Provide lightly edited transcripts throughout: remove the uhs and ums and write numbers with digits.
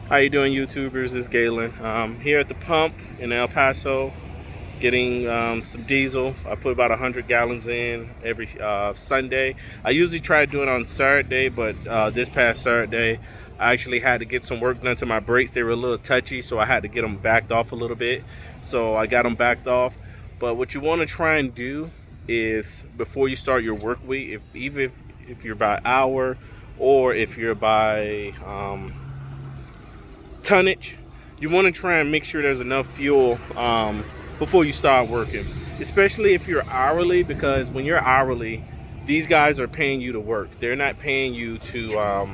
How you doing, YouTubers? This is Galen. Here at the pump in El Paso, getting some diesel. I put about 100 gallons in every Sunday. I usually try to do it on Saturday, but this past Saturday, I actually had to get some work done to my brakes. They were a little touchy, so I had to get them backed off a little bit. So I got them backed off. But what you want to try and do is before you start your work week, if you're by hour or if you're by tonnage, you want to try and make sure there's enough fuel before you start working, especially if you're hourly, because when you're hourly, these guys are paying you to work. They're not paying you to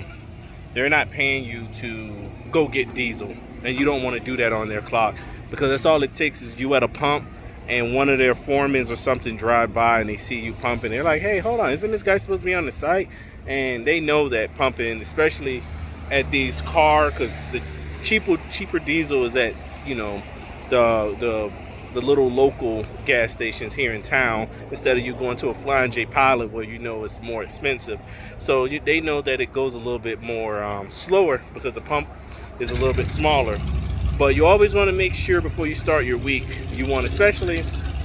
go get diesel, and you don't want to do that on their clock, because that's all it takes is you at a pump and one of their foremans or something drive by and they see you pumping. They're like, hey, hold on, isn't this guy supposed to be on the site? And they know that pumping, especially at these because the cheaper diesel is at, you know, the little local gas stations here in town, instead of you going to a Flying J Pilot where you know it's more expensive. So they know that it goes a little bit more slower because the pump is a little bit smaller. But you always want to make sure before you start your week, you want, especially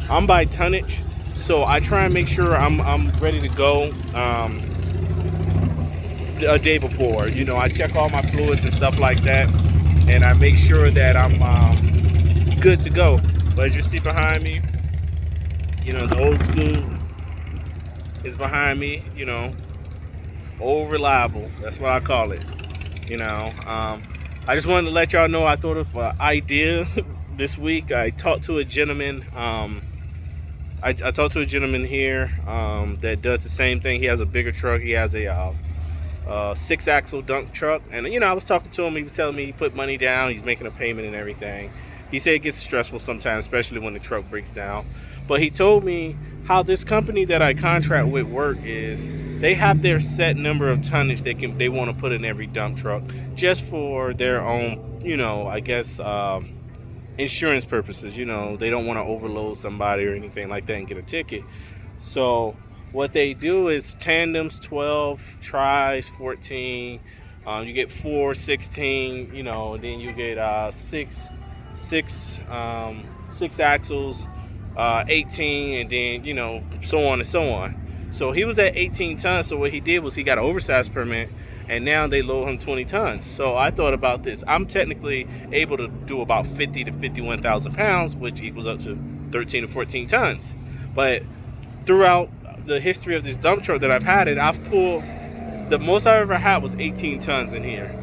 I'm by tonnage, so I try and make sure I'm ready to go a day before. You know, I check all my fluids and stuff like that, and I make sure that I'm good to go. But as you see behind me, you know, the old school is behind me, you know, old reliable. That's what I call it. You know, I just wanted to let y'all know I thought of an idea this week. I talked to a gentleman. I talked to a gentleman here that does the same thing. He has a bigger truck. He has a 6-axle dump truck, and you know, I was talking to him. He was telling me he put money down. He's making a payment and everything. He said it gets stressful sometimes, especially when the truck breaks down. But he told me how this company that I contract with work is they have their set number of tonnage they want to put in every dump truck, just for their own, you know, I guess insurance purposes. You know, they don't want to overload somebody or anything like that and get a ticket. So what they do is tandems 12, tries 14, you get 4 16, you know, and then you get six axles, 18, and then, you know, so on and so on. So he was at 18 tons. So what he did was he got an oversized permit, and now they load him 20 tons. So I thought about this. I'm technically able to do about 50 to 51,000 pounds, which equals up to 13 to 14 tons. But throughout the history of this dump truck that I've had I've pulled, the most I ever had was 18 tons in here.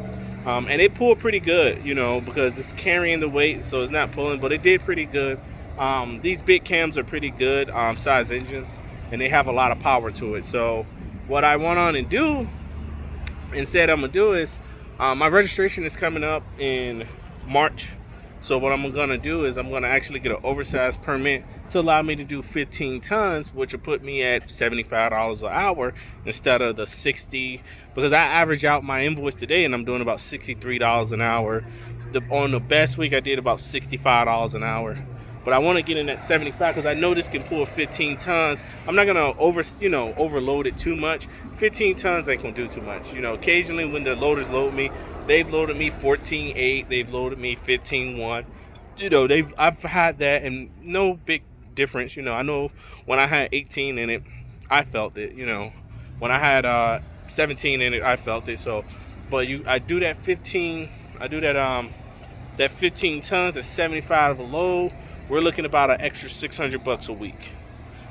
And it pulled pretty good, you know, because it's carrying the weight, so it's not pulling, but it did pretty good. These big cams are pretty good size engines, and they have a lot of power to it. So what I went on and do and said I'm gonna do is my registration is coming up in March. So what I'm gonna do is I'm gonna actually get an oversized permit to allow me to do 15 tons, which will put me at $75 an hour instead of the 60, because I average out my invoice today and I'm doing about $63 an hour. On the best week I did about $65 an hour. But I want to get in at 75 because I know this can pull 15 tons. I'm not gonna overload it too much. 15 tons ain't gonna do too much. You know, occasionally when the loaders load me, they've loaded me 14.8, they've loaded me 15.1. You know, I've had that and no big difference. You know, I know when I had 18 in it, I felt it. You know, when I had 17 in it, I felt it. So, but I do that 15. I do that 15 tons at 75 a load. We're looking about an extra $600 a week.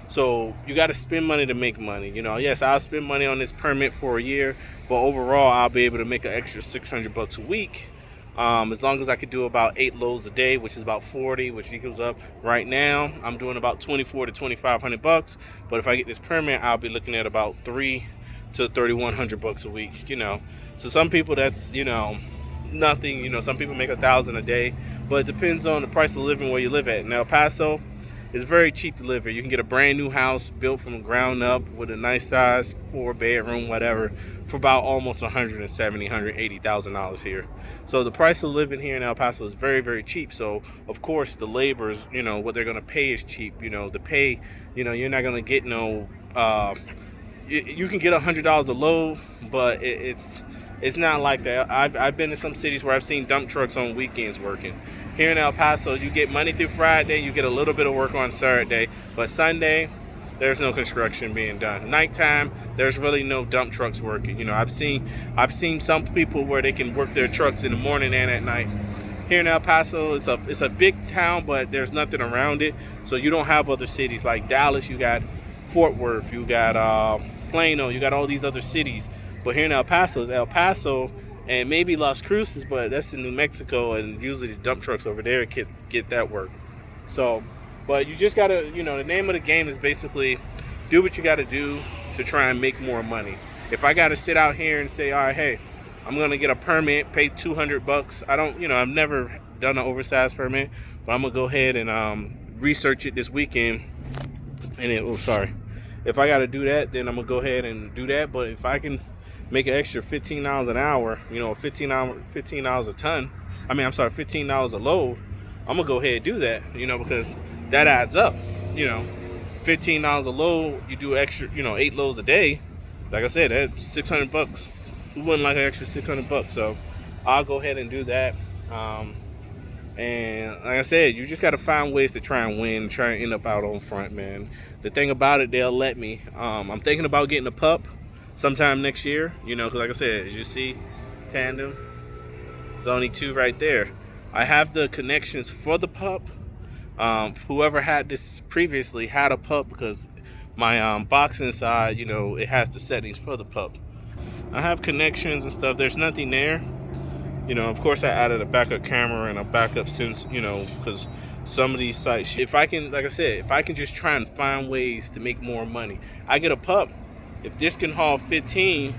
So you got to spend money to make money. You know, yes, I'll spend money on this permit for a year, but overall I'll be able to make an extra $600 a week. As long as I could do about 8 loads a day, which is about 40, which equals up right now, I'm doing about 24 to 2,500 bucks. But if I get this permit, I'll be looking at about 3 to 3,100 bucks a week. You know, so some people that's, you know, nothing. You know, some people make $1,000 a day, but it depends on the price of living where you live at. In El Paso, it's very cheap to live here. You can get a brand new house built from the ground up with a nice size 4-bedroom, whatever, for about almost $170,000, $180,000 here. So the price of living here in El Paso is very, very cheap. So of course the laborers, you know, what they're gonna pay is cheap. You know, the pay, you know, you're not gonna get no. You can get $100 a load, but it's It's not like that. I've been to some cities where I've seen dump trucks on weekends working. Here in El Paso, you get Monday through Friday, you get a little bit of work on Saturday, but Sunday, there's no construction being done. Nighttime, there's really no dump trucks working. You know, I've seen some people where they can work their trucks in the morning and at night. Here in El Paso, it's a big town, but there's nothing around it. So you don't have other cities like Dallas. You got Fort Worth. You got Plano. You got all these other cities. But here in El Paso is El Paso and maybe Las Cruces, but that's in New Mexico, and usually the dump trucks over there get that work. So, but you just gotta, you know, the name of the game is basically do what you gotta do to try and make more money. If I gotta sit out here and say, all right, hey, I'm gonna get a permit, pay $200. I don't, you know, I've never done an oversized permit, but I'm gonna go ahead and research it this weekend. And if I gotta do that, then I'm gonna go ahead and do that. But if I can make an extra $15 an hour, you know, $15 a ton. $15 a load. I'm gonna go ahead and do that, you know, because that adds up. You know, $15 a load. You do extra, you know, 8 loads a day. Like I said, that's $600. Who wouldn't like an extra $600? So I'll go ahead and do that. And like I said, you just got to find ways to try and win, try and end up out on front, man. The thing about it, they'll let me. I'm thinking about getting a pup sometime next year, you know, because like I said, as you see, tandem, there's only 2 right there. I have the connections for the pup. Whoever had this previously had a pup, because my boxing side, you know, it has the settings for the pup. I have connections and stuff. There's nothing there. You know, of course I added a backup camera and a backup sense, you know, because some of these sites, if I can, like I said, if I can just try and find ways to make more money. I get a pup. If this can haul 15,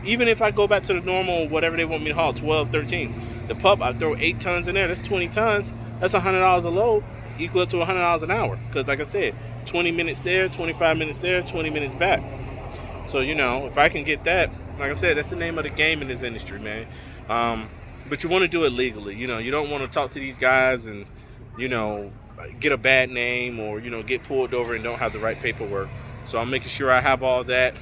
even if I go back to the normal, whatever they want me to haul, 12, 13, the pup, I throw 8 tons in there, that's 20 tons, that's $100 a load, equal to $100 an hour. Because like I said, 20 minutes there, 25 minutes there, 20 minutes back. So, you know, if I can get that, like I said, that's the name of the game in this industry, man. But you want to do it legally. You know, you don't want to talk to these guys and, you know, get a bad name or, you know, get pulled over and don't have the right paperwork. So I'm making sure I have all that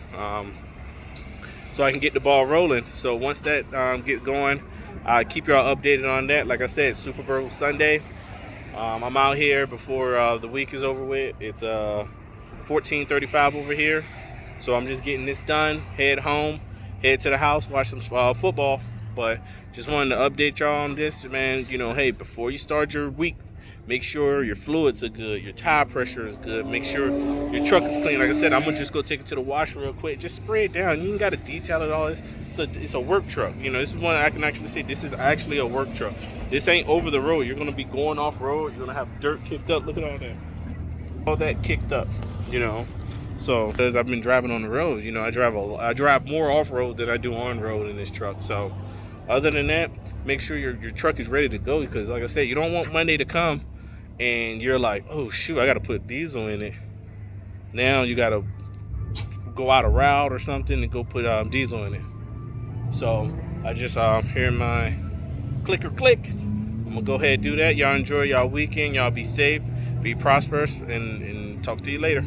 so I can get the ball rolling. So once that get going, keep y'all updated on that. Like I said, Super Bowl Sunday. I'm out here before the week is over with. It's 14:35 over here. So I'm just getting this done, head home, head to the house, watch some football. But just wanted to update y'all on this, man. You know, hey, before you start your week, make sure your fluids are good, your tire pressure is good, make sure your truck is clean. Like I said, I'm gonna just go take it to the wash real quick, just spray it down. You ain't gotta detail it all. It's a work truck. You know, this is one I can actually say this is actually a work truck. This ain't over the road. You're gonna be going off road, you're gonna have dirt kicked up. Look at all that kicked up, you know. So because I've been driving on the road, you know, I drive more off road than I do on road in this truck. So other than that, make sure your truck is ready to go, because like I said, you don't want Monday to come and you're like, oh shoot, I gotta put diesel in it. Now you gotta go out a route or something and go put diesel in it. So I just hearing my clicker click. I'm gonna go ahead and do that. Y'all enjoy y'all weekend. Y'all be safe, be prosperous, and talk to you later.